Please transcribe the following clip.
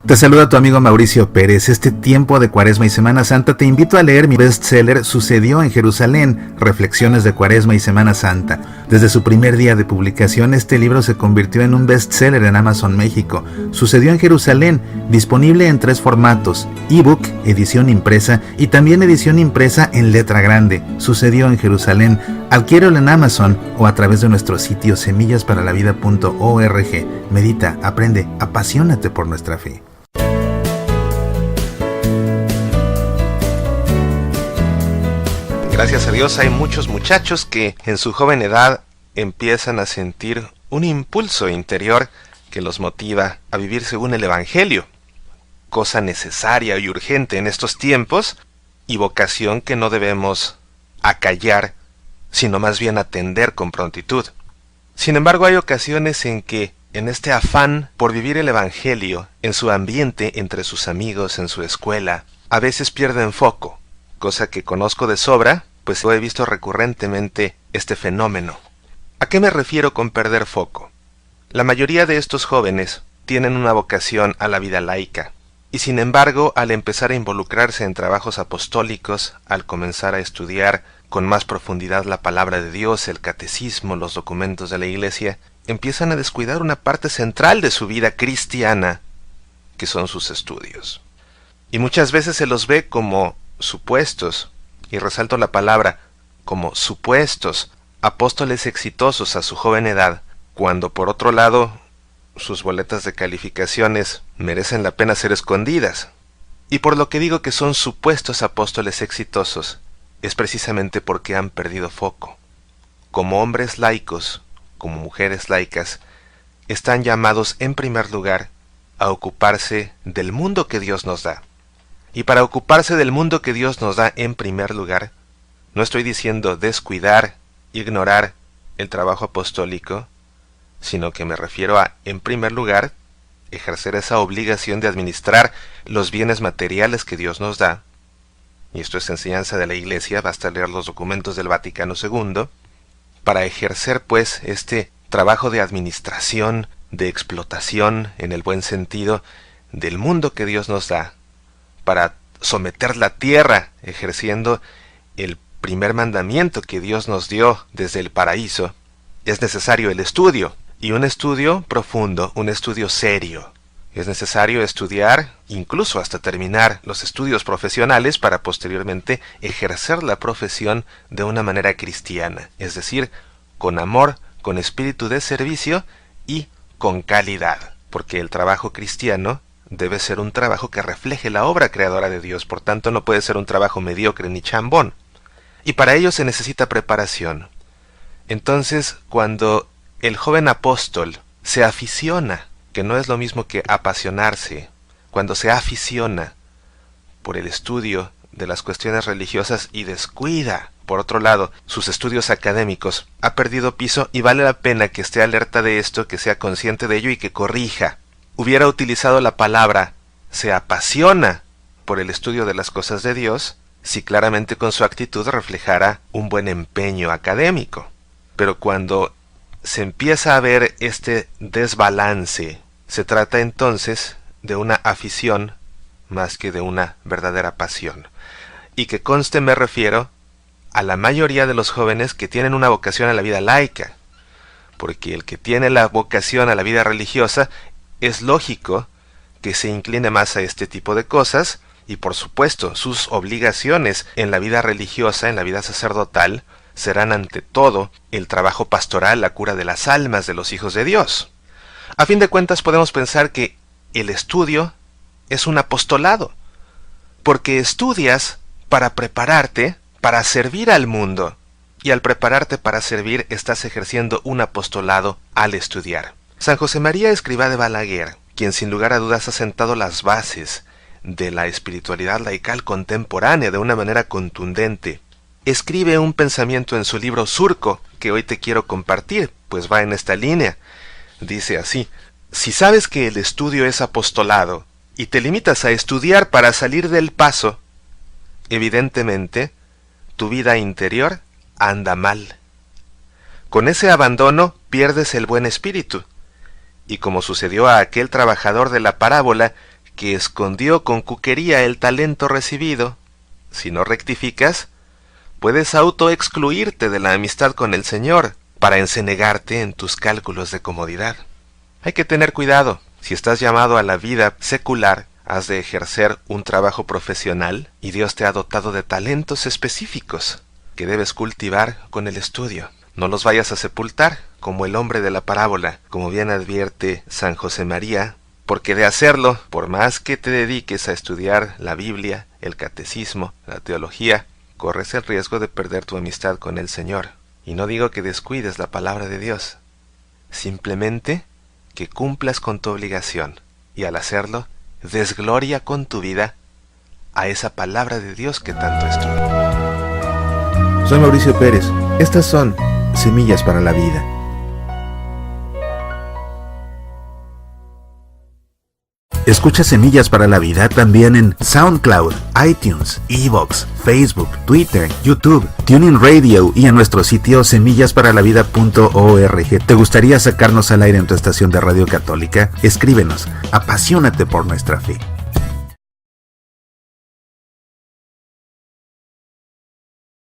Te saluda tu amigo Mauricio Pérez. Este tiempo de Cuaresma y Semana Santa te invito a leer mi bestseller Sucedió en Jerusalén, Reflexiones de Cuaresma y Semana Santa. Desde su primer día de publicación, este libro se convirtió en un bestseller en Amazon México. Sucedió en Jerusalén, disponible en 3 formatos: ebook, edición impresa y también edición impresa en letra grande. Sucedió en Jerusalén. Adquiérelo en Amazon o a través de nuestro sitio semillasparalavida.org. Medita, aprende, apasionate por nuestra fe. Gracias a Dios hay muchos muchachos que en su joven edad empiezan a sentir un impulso interior que los motiva a vivir según el Evangelio, cosa necesaria y urgente en estos tiempos y vocación que no debemos acallar, sino más bien atender con prontitud. Sin embargo, hay ocasiones en que, en este afán por vivir el Evangelio, en su ambiente, entre sus amigos, en su escuela, a veces pierden foco, cosa que conozco de sobra, pues he visto recurrentemente este fenómeno. ¿A qué me refiero con perder foco? La mayoría de estos jóvenes tienen una vocación a la vida laica, y sin embargo, al empezar a involucrarse en trabajos apostólicos, al comenzar a estudiar con más profundidad la palabra de Dios, el catecismo, los documentos de la Iglesia, empiezan a descuidar una parte central de su vida cristiana, que son sus estudios. Y muchas veces se los ve como supuestos, y resalto la palabra, como supuestos apóstoles exitosos a su joven edad, cuando por otro lado sus boletas de calificaciones merecen la pena ser escondidas. Y por lo que digo que son supuestos apóstoles exitosos, es precisamente porque han perdido foco. Como hombres laicos, como mujeres laicas, están llamados en primer lugar a ocuparse del mundo que Dios nos da. Y para ocuparse del mundo que Dios nos da en primer lugar, no estoy diciendo descuidar, ignorar el trabajo apostólico, sino que me refiero a, en primer lugar, ejercer esa obligación de administrar los bienes materiales que Dios nos da. Y esto es enseñanza de la Iglesia, basta leer los documentos del Vaticano II, para ejercer pues este trabajo de administración, de explotación, en el buen sentido, del mundo que Dios nos da, para someter la tierra, ejerciendo el primer mandamiento que Dios nos dio desde el paraíso. Es necesario el estudio, y un estudio profundo, un estudio serio. Es necesario estudiar, incluso hasta terminar los estudios profesionales para posteriormente ejercer la profesión de una manera cristiana, es decir, con amor, con espíritu de servicio y con calidad, porque el trabajo cristiano debe ser un trabajo que refleje la obra creadora de Dios, por tanto no puede ser un trabajo mediocre ni chambón. Y para ello se necesita preparación. Entonces, cuando el joven apóstol se aficiona, que no es lo mismo que apasionarse, cuando se aficiona por el estudio de las cuestiones religiosas y descuida, por otro lado, sus estudios académicos, ha perdido piso y vale la pena que esté alerta de esto, que sea consciente de ello y que corrija. Hubiera utilizado la palabra se apasiona por el estudio de las cosas de Dios, si claramente con su actitud reflejara un buen empeño académico. Pero cuando se empieza a ver este desbalance, se trata entonces de una afición más que de una verdadera pasión. Y que conste, me refiero a la mayoría de los jóvenes que tienen una vocación a la vida laica, porque el que tiene la vocación a la vida religiosa, es lógico que se incline más a este tipo de cosas, y por supuesto sus obligaciones en la vida religiosa, en la vida sacerdotal, serán ante todo el trabajo pastoral, la cura de las almas de los hijos de Dios. A fin de cuentas podemos pensar que el estudio es un apostolado, porque estudias para prepararte para servir al mundo, y al prepararte para servir estás ejerciendo un apostolado al estudiar. San José María Escrivá de Balaguer, quien sin lugar a dudas ha sentado las bases de la espiritualidad laical contemporánea de una manera contundente, escribe un pensamiento en su libro Surco, que hoy te quiero compartir, pues va en esta línea. Dice así: si sabes que el estudio es apostolado, y te limitas a estudiar para salir del paso, evidentemente, tu vida interior anda mal. Con ese abandono pierdes el buen espíritu, y como sucedió a aquel trabajador de la parábola que escondió con cuquería el talento recibido, si no rectificas, puedes autoexcluirte de la amistad con el Señor para encenegarte en tus cálculos de comodidad. Hay que tener cuidado. Si estás llamado a la vida secular, has de ejercer un trabajo profesional y Dios te ha dotado de talentos específicos que debes cultivar con el estudio. No los vayas a sepultar como el hombre de la parábola, como bien advierte San José María, porque de hacerlo, por más que te dediques a estudiar la Biblia, el catecismo, la teología, corres el riesgo de perder tu amistad con el Señor. Y no digo que descuides la palabra de Dios, simplemente que cumplas con tu obligación y al hacerlo, des gloria con tu vida a esa palabra de Dios que tanto estudio. Soy Mauricio Pérez. Estas son Semillas para la Vida. Escucha Semillas para la Vida también en SoundCloud, iTunes, iVoox, Facebook, Twitter, YouTube, TuneIn Radio y en nuestro sitio semillasparalavida.org. ¿Te gustaría sacarnos al aire en tu estación de radio católica? Escríbenos. Apasionate por nuestra fe.